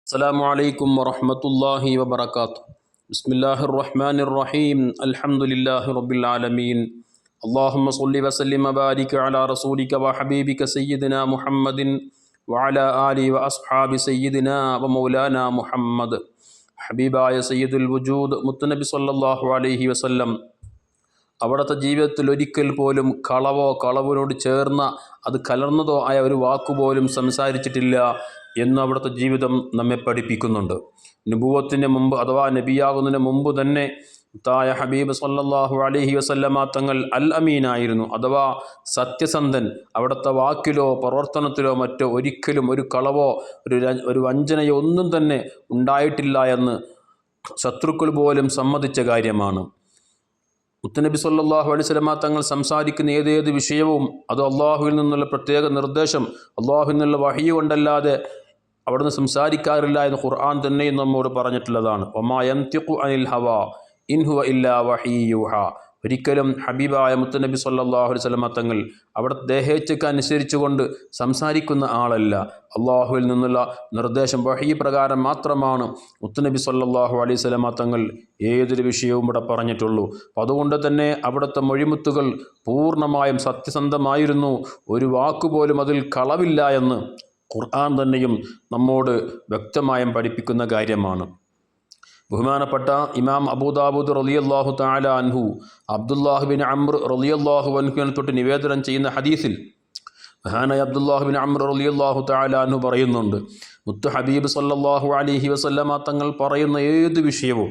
السلام عليكم ورحمة الله وبركاته. بسم الله الرحمن الرحيم. الحمد لله رب العالمين. اللهم صل وسلم وبارك على رسولك وحبيبك سيدنا محمد وعلى آله وأصحاب سيدنا ومولانا محمد. ഹബീബായ സയ്യിദുൽ വജൂദ് മുത്തുനബി സല്ലല്ലാഹു അലൈഹി വസല്ലം അവിടുത്തെ ജീവിതത്തിൽ ഒരിക്കൽ പോലും കളവിനോട് ചേർന്ന അത് കലർന്നതോ ആയ ഒരു വാക്കുപോലും സംസാരിച്ചിട്ടില്ല എന്ന് അവിടുത്തെ ജീവിതം നമ്മെ പഠിപ്പിക്കുന്നുണ്ട്. നുബുവത്തിന് മുമ്പ് അഥവാ നബിയാകുന്നതിന് മുമ്പ് തന്നെ തായ ഹബീബ് സല്ലല്ലാഹു അലൈഹി വസല്ലമ തങ്ങൾ അൽ അമീനായിരുന്നു, അഥവാ സത്യസന്ധൻ. അവിടുത്തെ വാക്കിലോ പ്രവർത്തനത്തിലോ മറ്റോ ഒരിക്കലും ഒരു കളവോ ഒരു വഞ്ചനയോ ഒന്നും തന്നെ ഉണ്ടായിട്ടില്ല എന്ന് ശത്രുക്കൾ പോലും സമ്മതിച്ച കാര്യമാണ്. മുത്തുനബി സല്ലല്ലാഹു അലൈഹി വസല്ലമ തങ്ങൾ സംസാരിക്കുന്ന ഏതേത് വിഷയവും അത് അള്ളാഹുവിൽ നിന്നുള്ള പ്രത്യേക നിർദ്ദേശം, അള്ളാഹുവിൽ നിന്നുള്ള വഹി കൊണ്ടല്ലാതെ അവിടുന്ന് സംസാരിക്കാറില്ല എന്ന് ഖുർആൻ തന്നെയും നമ്മോട് പറഞ്ഞിട്ടുള്ളതാണ്. വമാ യൻതിഖു അനിൽ ഹവാ ഇൻ ഹുവ ഇല്ലാ വഹീ യൂഹാ. ഒരിക്കലും ഹബീബായ മുത്തുനബി സല്ലല്ലാഹു അലൈഹി വസല്ലമ തങ്ങൾ അവിടുത്തെ ദേഹേച്ഛയ്ക്ക് അനുസരിച്ചുകൊണ്ട് സംസാരിക്കുന്ന ആളല്ല. അള്ളാഹുവിൽ നിന്നുള്ള നിർദ്ദേശം വഹീ പ്രകാരം മാത്രമാണ് മുത്തുനബി സല്ലല്ലാഹു അലൈഹി വസല്ലമ തങ്ങൾ ഏതൊരു വിഷയവും ഇവിടെ പറഞ്ഞിട്ടുള്ളൂ. അപ്പോൾ അതുകൊണ്ട് തന്നെ അവിടുത്തെ മൊഴിമുത്തുകൾ പൂർണ്ണമായും സത്യസന്ധമായിരുന്നു. ഒരു വാക്കുപോലും അതിൽ കളവില്ല എന്ന് ഖുർആൻ തന്നെയും നമ്മോട് വ്യക്തമായും പഠിപ്പിക്കുന്ന കാര്യമാണ്. ബഹുമാനപ്പെട്ട ഇമാം അബൂദാവൂദ് റളിയല്ലാഹു തആല അൻഹു അബ്ദുല്ലാഹ് ബിൻ അംർ റളിയല്ലാഹു അൻഹുവിനെ തൊട്ട് നിവേദനം ചെയ്യുന്ന ഹദീസിൽ മഹാനായ അബ്ദുല്ലാഹ് ബിൻ അംർ റളിയല്ലാഹു തആല അൻഹു പറയുന്നുണ്ട്, മുത്ത് ഹബീബ് സല്ലല്ലാഹു അലൈഹി വസല്ലമ തങ്ങൾ പറയുന്ന ഏത് വിഷയവും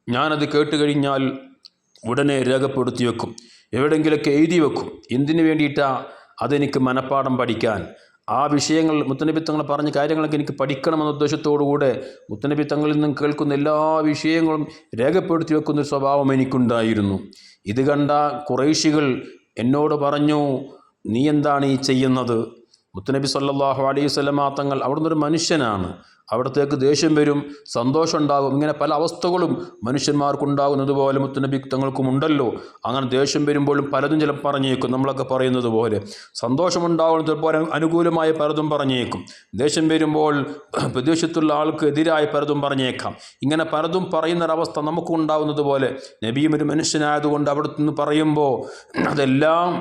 ഞാനത് കേട്ടുകഴിഞ്ഞാൽ ഉടനെ രേഖപ്പെടുത്തി വെക്കും, എവിടെയെങ്കിലൊക്കെ എഴുതി വെക്കും. എന്തിനു വേണ്ടിയിട്ടാണ്? അതെനിക്ക് മനഃപ്പാഠം പഠിക്കാൻ. ആ വിഷയങ്ങൾ മുത്തുനബി തങ്ങൾ പറഞ്ഞ കാര്യങ്ങളൊക്കെ എനിക്ക് പഠിക്കണമെന്ന ഉദ്ദേശത്തോടുകൂടെ മുത്തുനബി തങ്ങളിൽ നിന്നും കേൾക്കുന്ന എല്ലാ വിഷയങ്ങളും രേഖപ്പെടുത്തി വെക്കുന്നൊരു സ്വഭാവം എനിക്കുണ്ടായിരുന്നു. ഇത് കണ്ട ഖുറൈശികൾ എന്നോട് പറഞ്ഞു, നീ എന്താണ് ഈ ചെയ്യുന്നത്? മുത്തുനബി സല്ലല്ലാഹു അലൈഹി വസല്ലമ തങ്ങൾ അവിടുന്ന് ഒരു മനുഷ്യനാണ്, അവിടത്തേക്ക് ദേഷ്യം വരും, സന്തോഷം ഉണ്ടാകും, ഇങ്ങനെ പല അവസ്ഥകളും മനുഷ്യന്മാർക്കുണ്ടാകുന്നത് പോലെ മുത്തുനബി തങ്ങൾക്കുമുണ്ടല്ലോ. അങ്ങനെ ദേഷ്യം വരുമ്പോഴും പലതും ചിലപ്പോൾ പറഞ്ഞേക്കും. നമ്മളൊക്കെ പറയുന്നത് പോലെ സന്തോഷമുണ്ടാകുന്നത് പോലെ അനുകൂലമായ പലതും പറഞ്ഞേക്കും. ദേഷ്യം വരുമ്പോൾ പ്രദേശത്തുള്ള ആൾക്ക് എതിരായി പലതും പറഞ്ഞേക്കാം. ഇങ്ങനെ പലതും പറയുന്നൊരവസ്ഥ നമുക്കുണ്ടാകുന്നത് പോലെ നബിയും ഒരു മനുഷ്യനായതുകൊണ്ട് അവിടുത്തെ നിന്ന് പറയുമ്പോൾ അതെല്ലാം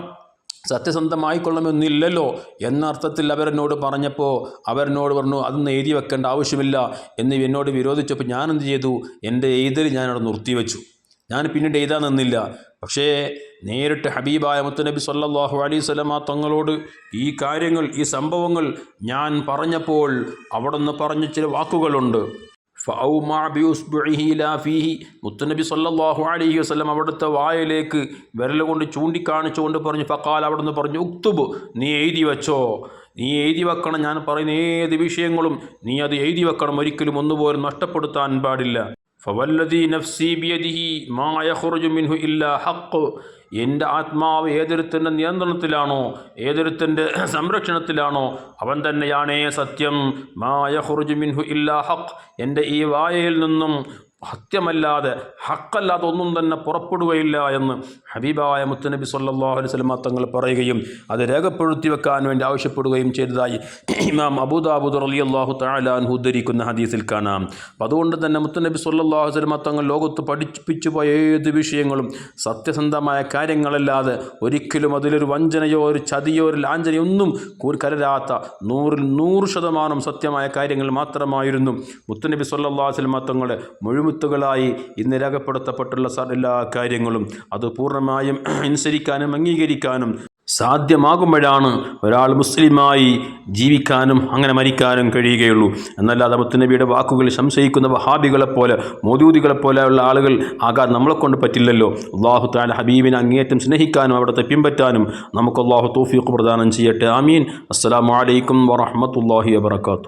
സത്യസന്ധമായിക്കൊള്ളണമെന്നില്ലല്ലോ എന്ന അർത്ഥത്തിൽ അവരെന്നോട് പറഞ്ഞപ്പോൾ അവരെന്നോട് പറഞ്ഞു, അതൊന്നും എഴുതി വെക്കേണ്ട ആവശ്യമില്ല എന്ന് എന്നോട് വിരോധിച്ചപ്പോൾ ഞാൻ എന്ത് ചെയ്തു? എൻ്റെ എഴുതൽ ഞാനവിടെ നിർത്തിവെച്ചു. ഞാൻ പിന്നീട് എഴുതാൻ നിന്നില്ല. പക്ഷേ നേരിട്ട് ഹബീബായ മുത്തുനബി സല്ലല്ലാഹു അലൈഹി വസല്ലമ തങ്ങളോട് ഈ കാര്യങ്ങൾ, ഈ സംഭവങ്ങൾ ഞാൻ പറഞ്ഞപ്പോൾ അവിടുന്ന് പറഞ്ഞ ചില വാക്കുകളുണ്ട്. മുത്തുനബി സല്ലല്ലാഹു അലൈഹി വസല്ലം അവിടുത്തെ വായിലേക്ക് വിരൽ കൊണ്ട് ചൂണ്ടിക്കാണിച്ചുകൊണ്ട് പറഞ്ഞു, ഫഖാൽ, അവിടുന്ന് പറഞ്ഞു, ഉക്തുബ്, നീ എഴുതി വെച്ചോ, നീ എഴുതി വെക്കണം. ഞാൻ പറയുന്ന ഏത് വിഷയങ്ങളും നീ അത് എഴുതി വെക്കണം, ഒരിക്കലും ഒന്നുപോലും നഷ്ടപ്പെടുത്താൻ പാടില്ല. ഫവല്ലദീ നഫ്സി ബിയദിഹി മാ യഖ്റുജു മിൻഹു ഇല്ലാ ഹഖ്. എൻ്റെ ആത്മാവ് ഏതൊരുത്തൻ്റെ നിയന്ത്രണത്തിലാണോ, ഏതൊരുത്തൻ്റെ സംരക്ഷണത്തിലാണോ അവൻ തന്നെയാണേ സത്യം. മാ യഖ്റുജു മിൻഹു ഇല്ലാ ഹഖ്. എൻ്റെ ഈ വായയിൽ നിന്നും സത്യമല്ലാതെ ഹക്കല്ലാതെ ഒന്നും തന്നെ പുറപ്പെടുകയില്ല എന്ന് ഹബീബായ മുത്തുനബി സല്ലല്ലാഹു അലൈഹി വസല്ലം തങ്ങൾ പറയുകയും അത് രേഖപ്പെടുത്തി വെക്കാൻ വേണ്ടി ആവശ്യപ്പെടുകയും ചെയ്തതായി ഇമാം അബൂദാവൂദ് റളിയല്ലാഹു തആല അൻഹു ഉദ്ധരിക്കുന്ന ഹദീസിൽ കാണാം. അപ്പം അതുകൊണ്ട് തന്നെ മുത്തുനബി സല്ലല്ലാഹു അലൈഹി വസല്ലം തങ്ങൾ ലോകത്ത് പഠിപ്പിച്ചു പോയ ഏത് വിഷയങ്ങളും സത്യസന്ധമായ കാര്യങ്ങളല്ലാതെ ഒരിക്കലും അതിലൊരു വഞ്ചനയോ ഒരു ചതിയോ ഒരു ലാഞ്ചനയോ ഒന്നും കലരാത്ത 100% സത്യമായ കാര്യങ്ങൾ മാത്രമായിരുന്നു മുത്തുനബി സല്ലല്ലാഹു അലൈഹി വസല്ലം തങ്ങളുടെ മുഴുമുത്തുകളായി ഇന്ന് രേഖപ്പെടുത്തപ്പെട്ടുള്ള എല്ലാ കാര്യങ്ങളും. അത് പൂർണ്ണമായും അനുസരിക്കാനും അംഗീകരിക്കാനും സാധ്യമാകുമ്പോഴാണ് ഒരാൾ മുസ്ലിമായി ജീവിക്കാനും അങ്ങനെ മരിക്കാനും കഴിയുകയുള്ളൂ. എന്നല്ലാതെ മുത്തുനബിയുടെ വാക്കുകൾ സംശയിക്കുന്ന വഹാബികളെപ്പോലെ മൗദൂദികളെപ്പോലെയുള്ള ആളുകൾ ആകാൻ നമ്മളെക്കൊണ്ട് പറ്റില്ലല്ലോ. അല്ലാഹു തആല ഹബീബിനെ അങ്ങേയറ്റം സ്നേഹിക്കാനും അവിടുത്തെ പിൻപറ്റാനും നമുക്ക് അല്ലാഹു തൗഫീഖ് പ്രദാനം ചെയ്യട്ടെ. ആമീൻ. അസ്സലാമു അലൈക്കും വറഹ്മത്തുള്ളാഹി വബറകാതുഹു.